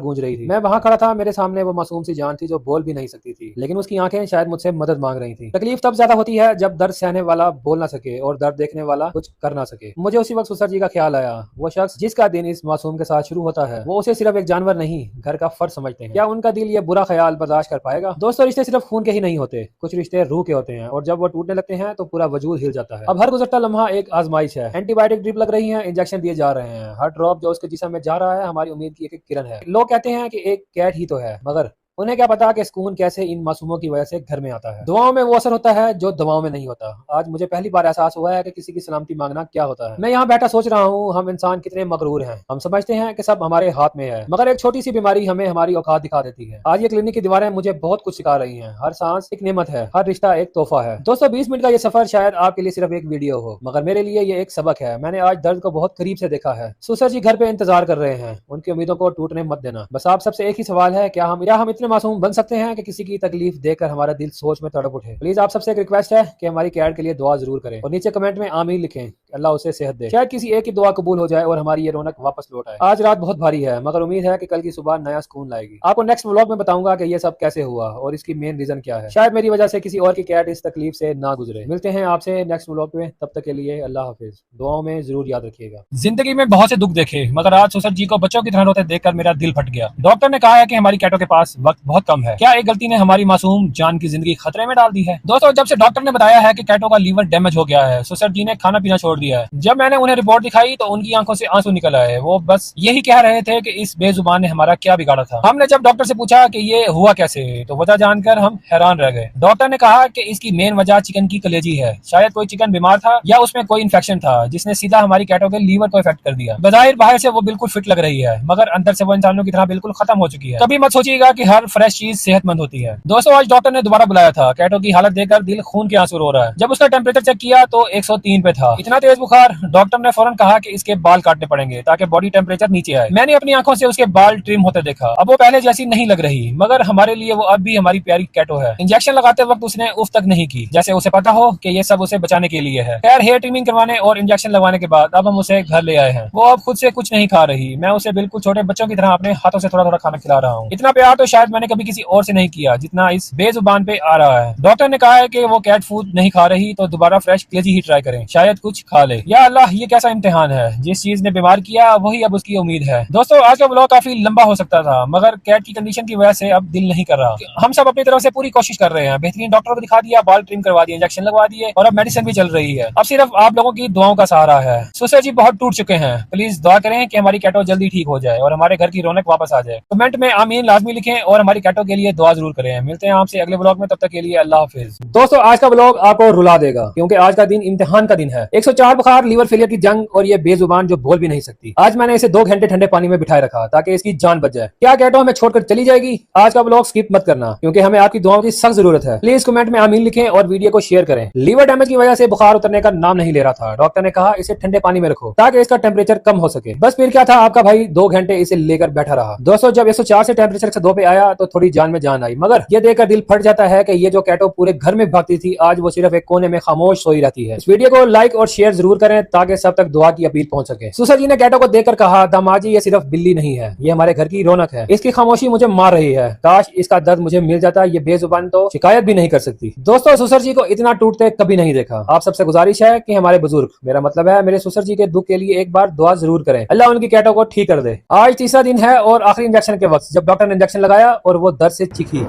गूंज रही थी। मैं वहां खड़ा था, मेरे सामने वो मासूम सी जान थी जो बोल भी नहीं सकती थी, लेकिन उसकी आंखें शायद मुझसे मदद मांग रही थी। तकलीफ तब ज्यादा होती है जब दर्द सहने वाला बोल ना सके और दर्द देखने वाला कुछ कर ना सके। मुझे उसी वक्त सुसर जी का ख्याल आया। वो शख्स जिसका दिन इस मासूम के साथ शुरू होता है, वो उसे सिर्फ एक जानवर नहीं, घर का फर्ज समझते हैं। क्या उनका दिल ये बुरा ख्याल बर्दाश्त कर पाएगा? दोस्तों, रिश्ते सिर्फ खून के ही नहीं होते, कुछ रिश्ते रूह के होते हैं, और जब वो टूटने लगते हैं तो पूरा वजूद हिल जाता है। अब हर गुजरता लम्हा एक आजमाइश है। एंटीबायोटिक ड्रिप लग रही है, इंजेक्शन दिए जा रहे हैं, हर ड्रॉप जो उसके जिस्म में जा रहा है हमारी उम्मीद की एक किरण है। लोग कहते हैं कि एक कैट ही तो है, मगर उन्हें क्या पता कि सुकून कैसे इन मासूमों की वजह से घर में आता है। दुआओं में वो असर होता है जो दवाओं में नहीं होता। आज मुझे पहली बार एहसास हुआ है कि किसी की सलामती मांगना क्या होता है। मैं यहाँ बैठा सोच रहा हूँ, हम इंसान कितने मगरूर हैं। हम समझते हैं कि सब हमारे हाथ में है, मगर एक छोटी सी बीमारी हमें हमारी औकात दिखा देती है। आज ये क्लिनिक की दीवारें मुझे बहुत कुछ सिखा रही हैं। हर सांस एक नेमत है, हर रिश्ता एक तोहफा है। दोस्तों, 20 मिनट का ये सफर शायद आपके लिए सिर्फ एक वीडियो हो, मगर मेरे लिए ये एक सबक है। मैंने आज दर्द को बहुत करीब से देखा है। सुसर जी घर पे इंतजार कर रहे हैं, उनकी उम्मीदों को टूटने मत देना। बस आप सबसे एक ही सवाल है, क्या हम इतने मासूम बन सकते हैं कि किसी की तकलीफ देखकर हमारा दिल सोच में तड़प उठे? प्लीज आप सबसे एक रिक्वेस्ट है कि हमारी कैट के लिए दुआ जरूर करें और नीचे कमेंट में आमीन लिखें। अल्लाह उसे सेहत दे। शायद किसी एक की दुआ कबूल हो जाए और हमारी ये रौनक वापस लौट आए। आज रात बहुत भारी है, मगर उम्मीद है कि कल की सुबह नया सुकून लाएगी। आपको नेक्स्ट व्लॉग में बताऊंगा कि ये सब कैसे हुआ और इसकी मेन रीजन क्या है। शायद मेरी वजह से किसी और की कैट इस तकलीफ से ना गुजरे। मिलते हैं आपसे नेक्स्ट व्लॉग में, तब तक के लिए अल्लाह हाफिज। दुआओं में जरूर याद रखिएगा। जिंदगी में बहुत से दुख देखे, मगर आज सुसर जी को बच्चों की तरह रोते देखकर मेरा दिल फट गया। डॉक्टर ने कहा है कि हमारी कैटों के पास वक्त बहुत कम है। क्या एक गलती ने हमारी मासूम जान की जिंदगी खतरे में डाल दी है? दोस्तों, जब से डॉक्टर ने बताया है कि कैटों का लीवर डैमेज हो गया है, सुसर जी ने खाना पीना छोड़ दिया है। जब मैंने उन्हें रिपोर्ट दिखाई तो उनकी आंखों से आंसू निकल आए। वो बस यही कह रहे थे कि इस बेजुबान ने हमारा क्या बिगाड़ा था। हमने जब डॉक्टर से पूछा कि ये हुआ कैसे, तो वजह जानकर हम हैरान रह गए। डॉक्टर ने कहा कि इसकी मेन वजह चिकन की कलेजी है। शायद कोई चिकन बीमार था या उसमें कोई इन्फेक्शन था जिसने सीधा हमारी कैटों के लीवर को इफेक्ट कर दिया। बज़ाहिर बाहर से वो बिल्कुल फिट लग रही है, मगर अंदर से वो इंसानों की तरह बिल्कुल खत्म हो चुकी है। कभी मत सोचिएगा कि हर फ्रेश चीज सेहतमंद होती है। दोस्तों, आज डॉक्टर ने दोबारा बुलाया था। कैटों की हालत देखकर दिल खून के आंसू रो रहा है। जब उसका टेम्परेचर चेक किया तो 103 पे था। इतना तेज बुखार। डॉक्टर ने फौरन कहा कि इसके बाल काटने पड़ेंगे ताकि बॉडी टेम्परेचर नीचे आए। मैंने अपनी आंखों से उसके बाल ट्रिम होते देखा। अब वो पहले जैसी नहीं लग रही, मगर हमारे लिए वो अब भी हमारी प्यारी कैटो है। इंजेक्शन लगाते वक्त उसने उफ तक नहीं की, जैसे उसे पता हो कि ये सब उसे बचाने के लिए है। खैर, हेयर ट्रिमिंग करवाने और इंजेक्शन लगवाने के बाद अब हम उसे घर ले आए हैं। वो अब खुद से कुछ नहीं खा रही। मैं उसे बिल्कुल छोटे बच्चों की तरह अपने हाथों से थोड़ा थोड़ा खाना खिला रहा हूँ। इतना प्यार तो शायद मैंने कभी किसी और से नहीं किया जितना इस बेजुबान पे आ रहा है। डॉक्टर ने कहा है कि वो कैट फूड नहीं खा रही तो दोबारा फ्रेश कलेजी ही ट्राई करें, शायद कुछ खा ले। या अल्लाह, ये कैसा इम्तिहान है। जिस चीज ने बीमार किया वही अब उसकी उम्मीद है। दोस्तों, आज का ब्लॉग काफी लंबा हो सकता था, मगर कैट की कंडीशन की वजह से अब दिल नहीं कर रहा। हम सब अपनी तरफ से पूरी कोशिश कर रहे हैं। बेहतरीन डॉक्टर को दिखा दिया, बाल ट्रिम करवा दिए, इंजेक्शन लगवा दिए और अब मेडिसिन भी चल रही है। अब सिर्फ आप लोगों की दुआओं का सहारा है। सुसर जी बहुत टूट चुके हैं। प्लीज दुआ करें कि हमारी कैटो जल्दी ठीक हो जाए और हमारे घर की रौनक वापस आ जाए। कमेंट में आमीन लाजमी लिखें और हमारी कैटो के लिए दुआ जरूर करें। मिलते हैं आपसे अगले ब्लॉग में, तब तक के लिए अल्लाह हाफिज। दोस्तों, आज का ब्लॉग आपको रुला देगा क्योंकि आज का दिन इम्तिहान का दिन है। 104 बुखार, लीवर फेलियर की जंग और ये बेजुबान जो बोल भी नहीं सकती। आज मैंने इसे 2 घंटे ठंडे पानी में बिठाए रखा ताकि इसकी जान बच जाए। क्या कैटो हमें छोड़कर चली जाएगी? आज का ब्लॉग स्किप मत करना क्योंकि हमें आपकी दुआओं की सख्त जरूरत है। प्लीज कमेंट में आमीन लिखें और वीडियो को शेयर करें। लीवर डैमेज की वजह से बुखार उतरने का नाम नहीं ले रहा था। डॉक्टर ने कहा इसे ठंडे पानी में रखो ताकि इसका टेम्परेचर कम हो सके। बस फिर क्या था, आपका भाई 2 घंटे इसे लेकर बैठा रहा। दोस्तों, जब 104 से टेम्परेचर 102 पे आया तो थोड़ी जान में जान आई, मगर ये देखकर दिल फट जाता है कि ये जो कैटो पूरे घर में भागती थी, आज वो सिर्फ एक कोने में खामोश सोई रहती है। इस वीडियो को लाइक और शेयर जरूर करें ताकि सब तक दुआ की अपील पहुंच सके। सुसर जी ने कैटो को देखकर कहा, दामाजी ये सिर्फ बिल्ली नहीं है, ये हमारे घर की रौनक है। इसकी खामोशी मुझे मार रही है। काश इसका दर्द मुझे मिल जाता। ये बेजुबान तो शिकायत भी नहीं कर सकती। दोस्तों, सुसर जी को इतना टूटते कभी नहीं देखा। आप सबसे गुजारिश है कि हमारे बुजुर्ग, मेरा मतलब है मेरे सुसर जी के दुख के लिए एक बार दुआ जरूर करें। अल्लाह उनकी कैटो को ठीक कर दे। आज तीसरा दिन है और आखिरी इंजेक्शन के वक्त जब डॉक्टर ने इंजेक्शन लगाया और वो दर्द से चीखी।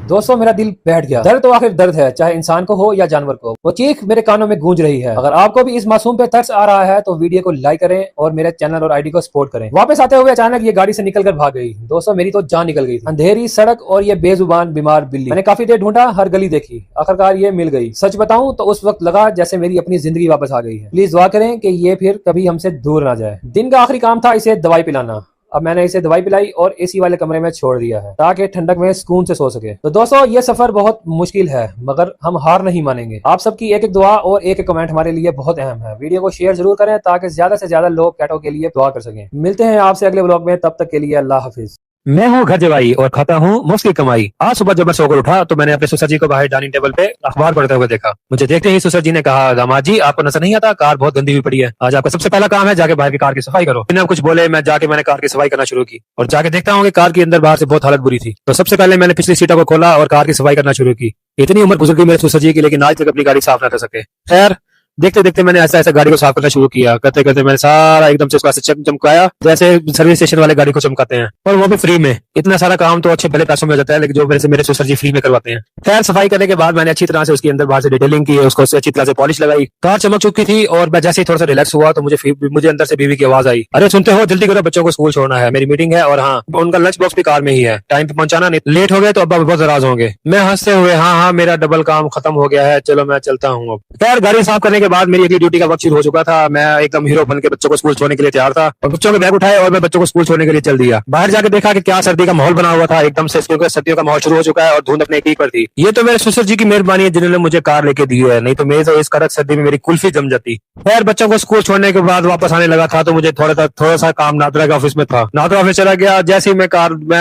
दोस्तों, मेरा दिल बैठ गया। दर्द तो आखिर दर्द है, चाहे इंसान को हो या जानवर को। वो चीख मेरे कानों में गूंज रही है। अगर आपको भी इस मासूम पे तरस आ रहा है तो वीडियो को लाइक करें और मेरे चैनल और आईडी को सपोर्ट करें। वापस आते हुए अचानक ये गाड़ी से निकलकर भाग गई। दोस्तों, मेरी तो जान निकल गई थी। अंधेरी सड़क और ये बेजुबान बीमार बिल्ली। मैंने काफी देर ढूंढा, हर गली देखी, आखिरकार ये मिल गई। सच बताऊं तो उस वक्त लगा जैसे मेरी अपनी जिंदगी वापस आ गई है। प्लीज दुआ करें कि ये फिर कभी हमसे दूर ना जाए। दिन का आखिरी काम था इसे दवाई पिलाना। अब मैंने इसे दवाई पिलाई और एसी वाले कमरे में छोड़ दिया है ताकि ठंडक में सुकून से सो सके। तो दोस्तों, ये सफर बहुत मुश्किल है, मगर हम हार नहीं मानेंगे। आप सबकी एक एक दुआ और एक एक कमेंट हमारे लिए बहुत अहम है। वीडियो को शेयर जरूर करें ताकि ज्यादा से ज्यादा लोग कैटो के लिए दुआ कर सकें। मिलते हैं आपसे अगले ब्लॉग में, तब तक के लिए अल्लाह हाफिज। मैं हूँ घर जवाई और खाता हूँ मुफ्त की कमाई। आज सुबह जब मैं सोकर उठा तो मैंने अपने सुसर जी को बाहर डाइनिंग टेबल पे अखबार पढ़ते हुए देखा। मुझे देखते ही सुसर जी ने कहा, दामाद जी आपको नजर नहीं आता कार बहुत गंदी हुई पड़ी है, आज आपका सबसे पहला काम है जाके बाहर की कार की सफाई करो। बिना कुछ बोले मैंने कार की सफाई करना शुरू की और जाके देखता हूँ कि कार के अंदर बाहर से बहुत हालत बुरी थी। तो सबसे पहले मैंने पिछली सीटों को खोला और कार की सफाई करना शुरू की। इतनी उम्र गुजर गई मेरे सुसर जी की, लेकिन आज तक अपनी गाड़ी साफ न कर सके। खैर देखते देखते मैंने ऐसा ऐसा गाड़ी को साफ करना शुरू किया। करते करते मैंने सारा एकदम से उसका चमकाया जैसे सर्विस स्टेशन वाले गाड़ी को चमकाते हैं, और वो भी फ्री में। इतना सारा काम तो अच्छे भले पैसों में हो जाता है, लेकिन जो मेरे सुसर जी फ्री में करवाते हैं। खैर सफाई करने के बाद मैंने अच्छी तरह से उसके अंदर बाहर से डिटेलिंग की, उसको अच्छी तरह से पॉलिश लगाई। कार चमक चुकी थी और मैं जैसे ही थोड़ा सा रिलैक्स हुआ तो मुझे अंदर से बीवी की आवाज आई, अरे सुनते हो, जल्दी करो, बच्चों को स्कूल छोड़ना है, मेरी मीटिंग है। और हाँ, उनका लंच बॉक्स भी कार में ही है, टाइम पे पहुंचाना, नहीं लेट हो गए तो अब्बा बहुत नाराज होंगे। मैं हंसते हुए, हाँ मेरा डबल काम खत्म हो गया है, चलो मैं चलता हूँ। अब खैर गाड़ी साफ करने के बाद मेरी अगली ड्यूटी का वक्त शुरू हो चुका था। मैं एकदम हीरो बन के बच्चों को स्कूल छोड़ने के लिए तैयार था और बच्चों के बैग उठाए और मैं बच्चों को स्कूल छोड़ने के लिए चल दिया। बाहर जाके देखा कि क्या सर्दी का माहौल बना हुआ था एकदम से, क्योंकि सर्दियों का माहौल शुरू हो चुका है और धुंध अपने पीक पर थी। ये तो मेरे सुसर जी की मेहरबानी है जिन्होंने मुझे कार लेके दी है, नहीं तो मेरे तो इस कड़क सर्दी में मेरी कुल्फी जम जाती। खैर बच्चों को स्कूल छोड़ने के बाद वापस आने लगा था तो मुझे थोड़ा सा काम नादरा के ऑफिस में था। नादरा ऑफिस चला गया। जैसे ही मैं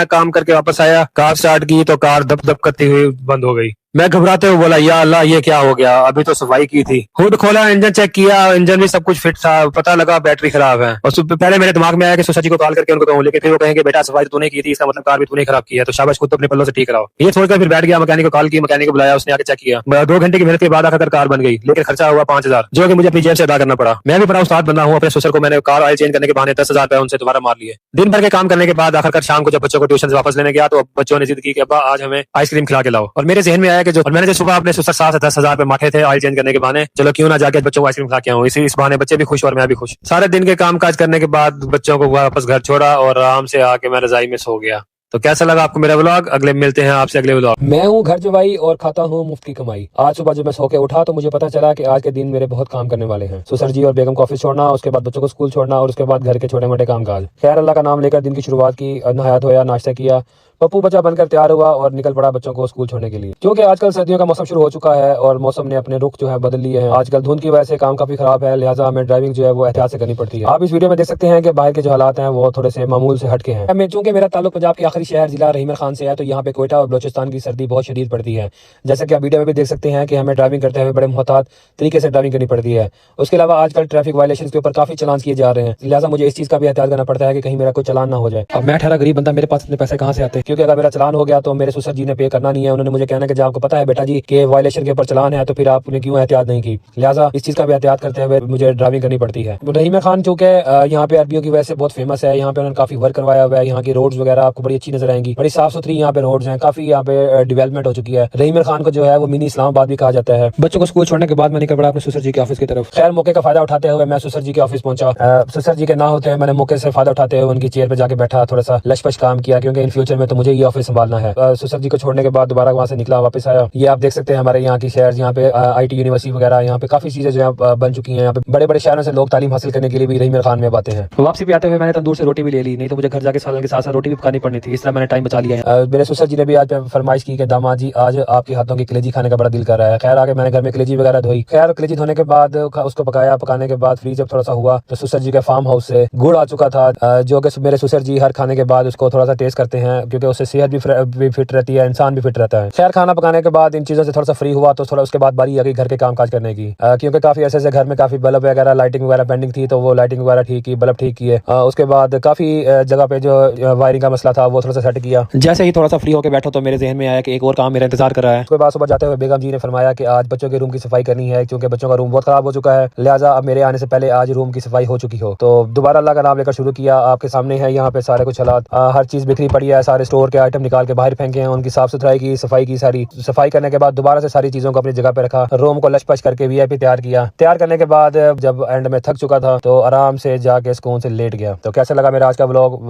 काम करके वापस आया, कार स्टार्ट की तो कार दब दब करती हुई बंद हो गई। मैं घबराते हुए बोला, या अल्लाह ये क्या हो गया, अभी तो सफाई की थी। हुड खोला, इंजन चेक किया, इंजन भी सब कुछ फिट था, पता लगा बैटरी खराब है। और पहले मेरे दिमाग में आया कि सुसर जी को कॉल करके उनको कहूं, लेकिन फिर वो कहेंगे बेटा सफाई तो तूने की थी, इसका मतलब कार भी तूने खराब की है, तो शाबाश खुद तो अपने पल्लों से ठीक कराओ। ये सोचकर फिर बैठ गया, मैकेनिक को कॉल की, मैकेनिक को बुलाया, उसने आके चेक किया। 2 घंटे की मेहनत के बाद आकर कार बन गई, लेकिन खर्चा हुआ 5000, जो कि मुझे अपनी जेब से अदा करना पड़ा। मैं भी बड़ा उस्ताद बंदा हूँ, अपने सुसर को मैंने कार ऑयल चेंज करने के बहाने 10,000 रुपए उनसे दोबारा मार लिए। दिन भर के काम करने के बाद आखिरकार शाम को जब बच्चों को ट्यूशन से वापस लेने गया तो बच्चों ने जिद की कि अब्बा आज हमें आइसक्रीम खिला के लाओ। और मेरे जहन में आया कि मैंने जो सुबह अपने सुसर 7 से 10,000 रुपए माथे थे ऑयल चेंज करने के बहाने, चलो क्यों ना जाके बच्चों को आइसक्रीम खिला के आऊं। इस बहाने बच्चे भी खुश और मैं भी खुश। सारे दिन के काम काज करने के बाद बच्चों को वापस घर छोड़ा और आराम से आके मैं रजाई में सो गया। तो कैसा लगा आपको मेरा व्लॉग? अगले मिलते हैं आपसे अगले व्लॉग। मैं हूँ घर जवाई और खाता हूँ मुफ्त की कमाई। आज सुबह जब मैं सो के उठा तो मुझे पता चला कि आज के दिन मेरे बहुत काम करने वाले हैं। सुसर जी और बेगम को ऑफिस छोड़ना, उसके बाद बच्चों को स्कूल छोड़ना और उसके बाद घर के छोटे मोटे काम काज। खैर अल्लाह का नाम लेकर दिन की शुरुआत की, नहाया धोया, नाश्ता किया, पप्पू बच्चा बनकर तैयार हुआ और निकल पड़ा बच्चों को स्कूल छोड़ने के लिए। क्योंकि आजकल सर्दियों का मौसम शुरू हो चुका है और मौसम ने अपने रुख जो है बदल लिए हैं। आजकल धुंध की वजह से काम काफी खराब है, लिहाजा हमें ड्राइविंग जो है वो एहतियात से करनी पड़ती है। आप इस वीडियो में देख सकते हैं कि बाहर के जो हालात हैं वो थोड़े से मामूल से हटके हैं। चूंकि मेरा ताल्लुक पंजाब के आखिरी शहर जिला रहीमर खान से है, तो यहाँ पे कोयटा और बलोचिस्तान की सर्दी बहुत शदीद पड़ती है। जैसा कि आप वीडियो में भी देख सकते हैं कि हमें ड्राइविंग करते हुए बड़े मुहतात तरीके से ड्राइविंग करनी पड़ती है। उसके अलावा आजकल ट्रैफिक वायलेशन के ऊपर काफी चलान किए जा रहे हैं, लिहाजा मुझे इस चीज का भी एहतियात करना पड़ता है कि कहीं मेरा कोई चलान ना हो जाए। अब मैं ठहरा गरीब बंदा, मेरे पास इतने पैसे कहाँ से आते हैं? क्योंकि अगर मेरा चलान हो गया तो मेरे सुसर जी ने पे करना नहीं है। उन्होंने मुझे कहना कि जब आपको पता है बेटा जी कि वायलेशन के ऊपर चलान है तो फिर आपने क्यों एहतियात नहीं की। लिहाजा इस चीज का भी एहतियात करते हुए मुझे ड्राइविंग करनी पड़ती है। रहीमर खान चूंकि यहाँ पे अरबियों की वजह से बहुत फेमस है, यहाँ पे उन्होंने काफी वर्क करवाया हुआ है। यहाँ की रोड्स वगैरह आपको बड़ी अच्छी नजर आएंगी, बड़ी साफ सुथरी यहाँ पे रोड्स हैं, काफी यहाँ पे डेवलपमेंट हो चुकी है। रहीमर खान को जो है वो मिनी इस्लामाबाद भी कहा जाता है। बच्चों को स्कूल छोड़ने के बाद मैं निकल पड़ा अपने सुसर जी के ऑफिस की तरफ। खैर मौके का फायदा उठाते हुए मैं सुसर जी के ऑफिस पहुंचा। सुसर जी के ना होते मैंने मौके से फायदा उठाते हुए उनकी चेयर पे जाके बैठा, थोड़ा सा लशपश काम किया, क्योंकि इन फ्यूचर में तो मुझे ये ऑफिस संभालना है। सुसर जी को छोड़ने के बाद दोबारा वहां से निकला, वापस आया। ये आप देख सकते हैं हमारे यहाँ की शहर, यहाँ पे IT यूनिवर्सिटी वगैरह, यहाँ पे काफी चीजें जो है बन चुकी हैं। यहाँ पे बड़े बड़े शहरों से लोग तालीम हासिल करने के लिए भी रहीमर खान में आते हैं। वापसी भी आते हुए मैंने तंदूर से रोटी भी ले ली, नहीं तो मुझे घर जाके सालन के साथ साथ रोटी भी पकानी पड़नी थी। इस तरह मैंने टाइम बचा लिया है। मेरे सुसर जी ने भी आज फरमाइश की कि दामाद जी आज आपके हाथों की कलेजी खाने का बड़ा दिल कर रहा है। खैर आगे मैंने घर में कलेजी वगैरह धोई। खैर कलेजी धोने के बाद उसको पकाया, पकाने के बाद फ्रीज जब थोड़ा सा हुआ तो सुसर जी के फार्म हाउस से गुड़ आ चुका था, जो कि मेरे सुसर जी हर खाने के बाद उसको थोड़ा सा टेस्ट करते हैं, क्योंकि उससे सेहत भी फिट रहती है, इंसान भी फिट रहता है। खैर खाना पकाने के बाद इन चीजों से थोड़ा सा फ्री हुआ तो थोड़ा उसके बाद बारी आ गई घर के कामकाज करने की, क्योंकि काफी ऐसे घर में काफी बल्ब वगैरह लाइटिंग वगैरह पेंडिंग थी, तो वो लाइटिंग वगैरह ठीक की, बल्ब ठीक किए। उसके बाद काफी जगह पे जो वायरिंग का मसला था वो थोड़ा सा सेट किया। जैसे ही थोड़ा सा फ्री होकर बैठो तो मेरे जहन में आया कि एक और काम मेरा इंतजार कर रहा है। उसके बाद सुबह जाते हुए बेगम जी ने फरमाया कि आज बच्चों के रूम की सफाई करनी है, क्योंकि बच्चों का रूम बहुत खराब हो चुका है, लिहाजा अब मेरे आने से पहले आज रूम की सफाई हो चुकी हो। तो दोबारा अल्लाह का नाम लेकर शुरू किया। आपके सामने है यहाँ पे सारे कुछ हालात, हर चीज बिखरी पड़ी है, सारे स्टोर के आइटम निकाल के बाहर फेंके हैं, उनकी साफ सुथराई की, सफाई की। सारी सफाई करने के बाद दोबारा से सारी चीजों को अपनी जगह पे रखा, रूम को लचपच करके VIP तैयार किया। तैयार करने के बाद जब एंड में थक चुका था तो आराम से जाके सुकून से लेट गया। तो कैसा लगा मेरा आज का व्लॉग?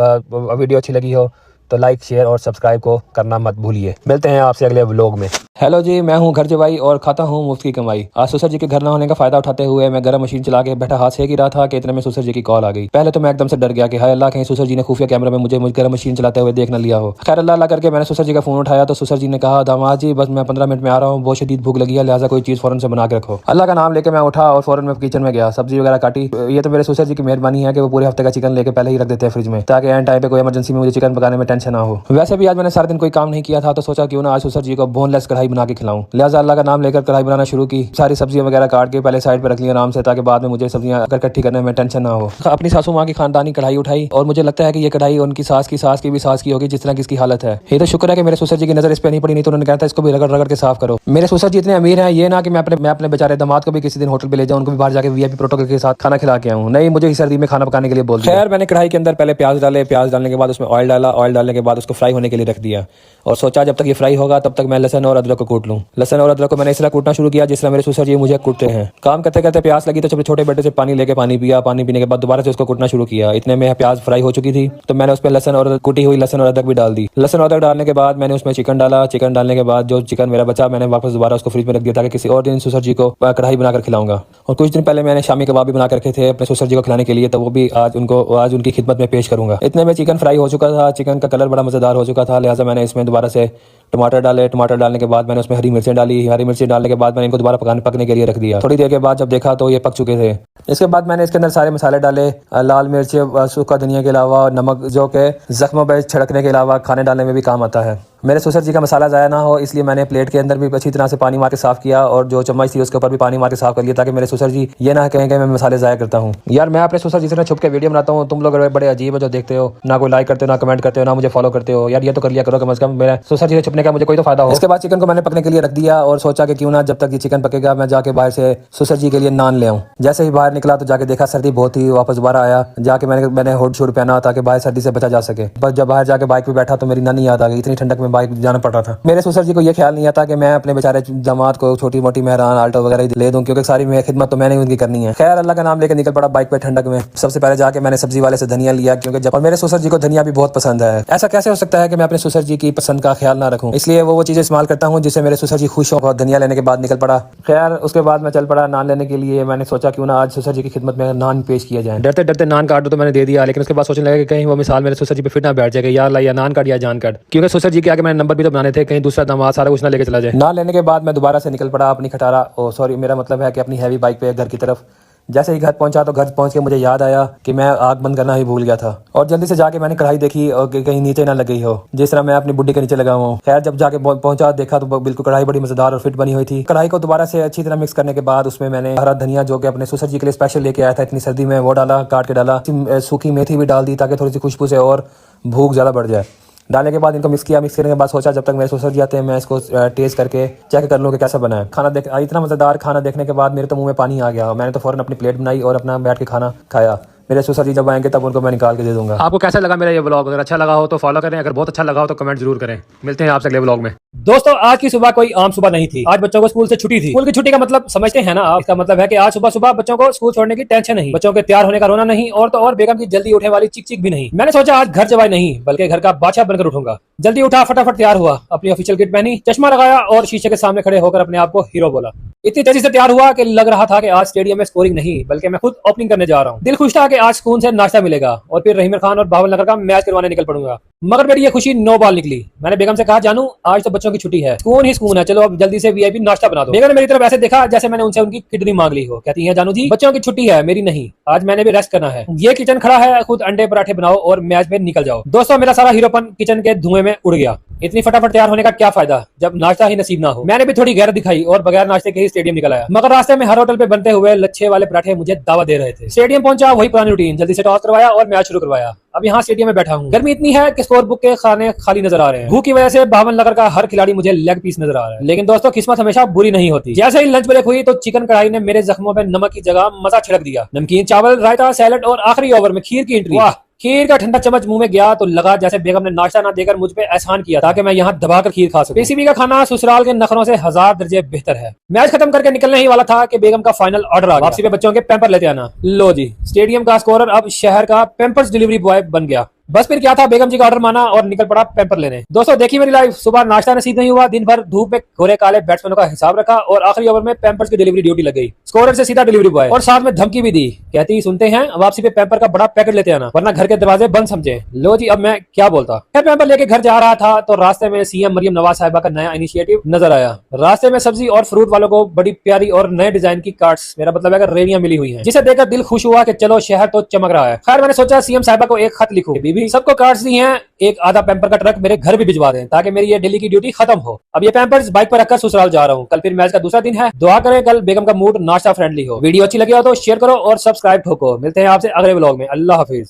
वीडियो अच्छी लगी हो तो लाइक शेयर और सब्सक्राइब को करना मत भूलिए। मिलते हैं आपसे अगले व्लॉग में। हेलो जी, मैं हूं घर जवाई और खाता हूं मुफ्त की कमाई। आज सुसर जी के घर ना होने का फायदा उठाते हुए मैं गर्म मशीन चला के बैठा हाथ सेक ही रहा था कि इतने में सुसर जी की कॉल आ गई। पहले तो मैं एकदम से डर गया कि हाय अल्लाह, कहीं सुसर जी ने खुफिया कैमरे में मुझे गर्म मशीन चलाते हुए देख न लिया हो। खैर अल्लाह करके मैंने सुसर जी का फोन उठाया तो सुसर जी ने कहा, दामाद जी बस मैं 15 मिनट में आ रहा हूँ, बहुत शदीद भूख लगी है, लिहाजा कोई चीज़ फौरन से बना के रखो। अल्लाह का नाम लेकर मैं उठा और फौरन में किचन में गया, सब्जी वगैरह काटी। ये तो मेरे सुसर जी की मेहरबानी है कि वो पूरे हफ्ते का चिकन लेकर पहले ही रख देते हैं फ्रिज में, ताकि एंड टाइम पे कोई इमरजेंसी में मुझे चिकन पकाने में टेंशन ना हो। वैसे भी आज मैंने सारा दिन कोई काम नहीं किया था तो सोचा क्यों ना आज सुसर जी को बोनलेस कढ़ाई बना के खिलाऊं। लिहाजा अल्लाह का नाम लेकर कढ़ाई बनाना शुरू की। सारी सब्जियां वगैरह काट के पहले साइड पर रख ली आराम से, ताकि बाद में मुझे सब्जियां अगर इकट्ठी करने में टेंशन ना हो। अपनी सासू माँ की खानदानी कढ़ाई उठाई और मुझे लगता है कि ये कढ़ाई उनकी सास की भी सास की होगी, जिस तरह की इसकी हालत है। ये तो शुक्र है कि मेरे सुसर जी की नजर इस पे नहीं पड़ी, नहीं तो उन्होंने कहता इसको भी रगड़ रगड़ के साफ करो। मेरे सुसर जी इतने अमीर हैं, ये ना कि मैं अपने बेचारे दामाद को भी किसी दिन होटल पे ले जाऊं, उनको भी बाहर जाके वीआईपी प्रोटोकॉल के साथ खाना खिला के आऊं। नहीं, मुझे इस सर्दी में खाना पकाने के लिए बोल दिया। खैर मैंने कढ़ाई के अंदर पहले प्याज डाले, प्याज डालने के बाद उसमें ऑयल डाला, ऑयल डालने के बाद उसको फ्राई होने के लिए रख दिया और सोचा जब तक ये फ्राई होगा तब तक मैं लहसन और अदरक को कूट लूं। लहसन और अदरक को मैंने इस तरह कूटना शुरू किया जिस तरह मेरे सुसर जी मुझे कूटते हैं। काम करते करते प्यास लगी तो छोटे बेटे से पानी लेके पानी पिया। पानी पीने के बाद दोबारा से उसको कूटना शुरू किया। इतने में प्याज फ्राई हो चुकी थी तो मैंने उसमें लहसन और कूटी हुई लहसन और अदरक भी डाल दी। लहसन और अदरक डालने के बाद मैंने उसमें चिकन डाला। चिकन डालने के बाद जो चिकन मेरा बचा मैंने वापस दोबारा उसको फ्रिज में रख दिया, ताकि किसी और दिन सुसर जी को कढ़ाई बनाकर खिलाऊंगा। और कुछ दिन पहले मैंने शामी कबाब भी बना कर रखे थे अपने सुसर जी को खिलाने के लिए, तो वो भी आज उनकी खिदमत में पेश करूंगा। इतने में चिकन फ्राई हो चुका था, चिकन का कलर बड़ा मजेदार हो चुका था, लिहाजा मैंने इसमें दोबारा से टमाटर डाले। टमाटर डालने के बाद मैंने उसमें हरी मिर्चें डाली। हरी मिर्चें डालने के बाद मैंने इनको दोबारा पकने के लिए रख दिया। थोड़ी देर के बाद जब देखा तो ये पक चुके थे। इसके बाद मैंने इसके अंदर सारे मसाले डाले, लाल मिर्च, सूखा धनिया के अलावा नमक, जो कि जख्मों पर छिड़कने के अलावा खाने डालने में भी काम आता है। मेरे सुसर जी का मसाला ज़ाया ना हो इसलिए मैंने प्लेट के अंदर भी अच्छी तरह से पानी मार के साफ किया और जो चम्मच थी उसके ऊपर भी पानी मार के साफ कर लिया, ताकि मेरे सुसर जी ये ना कहें कि मैं मसाले ज़ाया करता हूँ। यार मैं अपने सुसर जी से छुप के वीडियो बनाता हूँ, तुम लोग बड़े अजीब है जो देखते हो, ना कोई लाइक करते हो, ना कमेंट करते हो, ना मुझे फॉलो करते हो। यार ये तो कर लिया करो कम से कम, मेरे सुसर जी से छुपने का मुझे कोई तो फायदा हो। इसके बाद चिकन को मैंने पकने के लिए रख दिया और सोचा कि क्यों ना जब तक ये चिकन पकेगा मैं जाके बाहर से सुसर जी के लिए नान ले आऊँ। जैसे ही बाहर निकला तो जाके देखा सर्दी बहुत ही, वापस दोबारा आया। जाके मैंने हुड शूड पहना ताकि बाहर सर्दी से बचा जा सके। बस जब बाहर जाके बाइक पे बैठा तो मेरी नानी याद आ गई, इतनी ठंडक में बाइक जाना पड़ रहा था। मेरे सुसर जी को यह ख्याल नहीं आता कि मैं अपने बेचारे दामाद को छोटी मोटी मेहरान आल्टो वगैरह ले दूं, क्योंकि सारी मेरी खिदमत तो मैंने उनकी करनी है। खैर अल्लाह का नाम लेकर निकल पड़ा बाइक पे ठंडक में। सबसे पहले जाके मैंने सब्जी वाले से धनिया लिया, क्योंकि जब और मेरे सुसर जी को धनिया भी बहुत पसंद है। ऐसा कैसे हो सकता है कि मैं अपने सुसर जी की पसंद का ख्याल ना रखूं, इसलिए वो चीजें इस्तेमाल करता हूँ जिससे मेरे सुसर जी खुश हो। धनिया लेने के बाद निकल पड़ा। खैर उसके बाद मैं चल पड़ा नान लेने के लिए। मैंने सोचा क्यों ना आज सुसर जी की खिदमत में नान पेश किया जाए। डरते डरते नान काट दो तो मैंने दे दिया, लेकिन उसके बाद सोचने लगा कि कहीं वो मिसाल मेरे सुसर जी पे फिर ना बैठ जाएगा, यार या नान काट या जान काट, क्योंकि सुसर जी के आगे मैंने नंबर भी तो बनाने थे, कहीं दूसरा दामाद सारा कुछ ना लेके चला जाए। नान लेने के बाद मैं दोबारा से निकल पड़ा अपनी खटारा, मेरा मतलब है कि अपनी हैवी बाइक पे घर की तरफ। जैसे ही घर पहुंचा तो घर पहुंच के मुझे याद आया कि मैं आग बंद करना ही भूल गया था, और जल्दी से जाके मैंने कढ़ाई देखी और कहीं नीचे ना लग गई हो, जिस तरह मैं अपनी बुड्ढी के नीचे लगा हुआ हूँ। खैर जब जाके पहुंचा देखा तो बिल्कुल कढ़ाई बड़ी मजेदार और फिट बनी हुई थी। कढ़ाई को दोबारा से अच्छी तरह मिक्स करने के बाद उसमें मैंने हरा धनिया जो कि अपने सुसर जी के लिए स्पेशल लेके आया था इतनी सर्दी में, वो डाला, काट के डाला। सूखी मेथी भी डाल दी ताकि थोड़ी सी खुशबू से और भूख ज्यादा बढ़ जाए। डालने के बाद इनको मिक्स किया। मिक्स करने के बाद सोचा जब तक मेरे सुसर जी आते हैं मैं इसको टेस्ट करके चेक कर लूँ कि कैसा बना है। खाना देख इतना मजेदार खाना देखने के बाद मेरे तो मुंह में पानी आ गया। मैंने तो फौरन अपनी प्लेट बनाई और अपना बैठ के खाना खाया। मेरे सुसर जी जब आएंगे तब उनको मैं निकाल के दे दूंगा। आपको कैसा लगा मेरा ये व्लॉग? अगर अच्छा लगा हो तो फॉलो करें, अगर बहुत अच्छा लगा हो तो कमेंट जरूर करें। मिलते हैं आपसे अगले व्लॉग में। दोस्तों आज की सुबह कोई आम सुबह नहीं थी। आज बच्चों को स्कूल से छुट्टी थी। स्कूल की छुट्टी का मतलब समझते हैं ना आप? इसका मतलब है कि आज सुबह सुबह बच्चों को स्कूल छोड़ने की टेंशन नहीं, बच्चों के तैयार होने का रोना नहीं, और तो और बेगम की जल्दी उठने वाली चिक चिक भी नहीं। मैंने सोचा आज घर जवाई नहीं बल्कि घर का बादशाह बनकर उठूंगा। जल्दी उठा, फटाफट तैयार हुआ, अपनी ऑफिशियल किट पहनी, चश्मा लगाया और शीशे के सामने खड़े होकर अपने आप को हीरो बोला। इतनी तेजी से तैयार हुआ कि लग रहा था कि आज स्टेडियम में स्कोरिंग नहीं बल्कि मैं खुद ओपनिंग करने जा रहा हूँ। दिल खुश था कि आज सुकून से नाश्ता मिलेगा और फिर रहीम खान और बावल नगर का मैच करवाने निकल पड़ूंगा। मगर मेरी ये खुशी 9 बॉल निकली। मैंने बेगम से कहा, जानू आज तो बच्चों की छुट्टी है, सुकून ही सुकून है, चलो अब जल्दी से वीआईपी नाश्ता बना दो। बेगम ने मेरी तरफ ऐसे देखा जैसे मैंने उनसे उनकी किडनी मांग ली हो। कहती है, जानू जी बच्चों की छुट्टी है, मेरी नहीं, आज मैंने भी रेस्ट करना है। ये किचन खड़ा है, खुद अंडे पराठे बनाओ और मैच में निकल जाओ। दोस्तों मेरा सारा हीरोपन किचन के धुएं में उड़ गया। इतनी फटाफट तैयार होने का क्या फायदा जब नाश्ता ही नसीब ना हो। मैंने भी थोड़ी गैरत दिखाई और बगैर नाश्ते के ही स्टेडियम निकल आया। मगर रास्ते में हर होटल पे बनते हुए लच्छे वाले पराठे मुझे दावा दे रहे थे। स्टेडियम पहुंचा, वही पुरानी रूटीन, जल्दी से टॉस करवाया और मैच शुरू करवाया। अब यहाँ स्टेडियम में बैठा हूँ। गर्मी इतनी है कि स्कोर बुक के खाने खाली नजर आ रहे हैं। भूख की वजह से बावन नगर का हर खिलाड़ी मुझे लेग पीस नजर आ रहा है। लेकिन दोस्तों किस्मत हमेशा बुरी नहीं होती। जैसे ही लंच ब्रेक हुई तो चिकन कढ़ाई ने मेरे जख्मों में नमक की जगह मजा छिड़क दिया। नमकीन चावल, रायता, सैलड और आखिरी ओवर में खीर की एंट्री। वाह, खीर का ठंडा चम्मच मुंह में गया तो लगा जैसे बेगम ने नाश्ता ना देकर मुझ पे एहसान किया ताकि मैं यहाँ दबाकर खीर खा सकूं। पीसीबी का खाना ससुराल के नखरों से 1000 दर्जे बेहतर है। मैच खत्म करके निकलने ही वाला था कि बेगम का फाइनल ऑर्डर आ गया, वापसी पे बच्चों के पैम्पर लेते आना। लो जी, स्टेडियम का स्कोरर अब शहर का पैम्पर्स डिलीवरी बॉय बन गया। बस फिर क्या था, बेगम जी का ऑर्डर माना और निकल पड़ा पैम्पर लेने। दोस्तों देखिए मेरी लाइफ, सुबह नाश्ता नसीब नहीं हुआ, दिन भर धूप में गोरे काले बैट्समैनों का हिसाब रखा और आखिरी ओवर में पैम्पर्स की डिलीवरी ड्यूटी लग गई। स्कोरर से सीधा डिलीवरी बॉय, और साथ में धमकी भी दी, कहती ही सुनते हैं वापसी पे पैम्पर का बड़ा पैकेट लेते आना वरना घर के दरवाजे बंद समझे। लो जी अब मैं क्या बोलता। खैर पैम्पर लेके घर जा रहा था तो रास्ते में सीएम मरियम नवाज साहिबा का नया इनिशिएटिव नजर आया। रास्ते में सब्जी और फ्रूट वालों को बड़ी प्यारी और नए डिजाइन की कार्ट्स, मेरा मतलब है रेडियां मिली हुई हैं, जिसे देखकर दिल खुश हुआ कि चलो शहर तो चमक रहा है। खैर मैंने सोचा सीएम साहिबा को एक खत लिखूं, बीबी सबको कार्ड्स दी हैं, एक आधा पैम्पर का ट्रक मेरे घर भी भिजवा दें ताकि मेरी ये डेली की ड्यूटी खत्म हो। अब ये पैम्पर्स बाइक पर रखकर ससुराल जा रहा हूँ। कल फिर मैच का दूसरा दिन है, दुआ करें कल बेगम का मूड नाश्ता फ्रेंडली हो। वीडियो अच्छी लगी हो तो शेयर करो और सब्सक्राइब ठोको। मिलते हैं आपसे अगले व्लॉग में। अल्लाह हाफिज।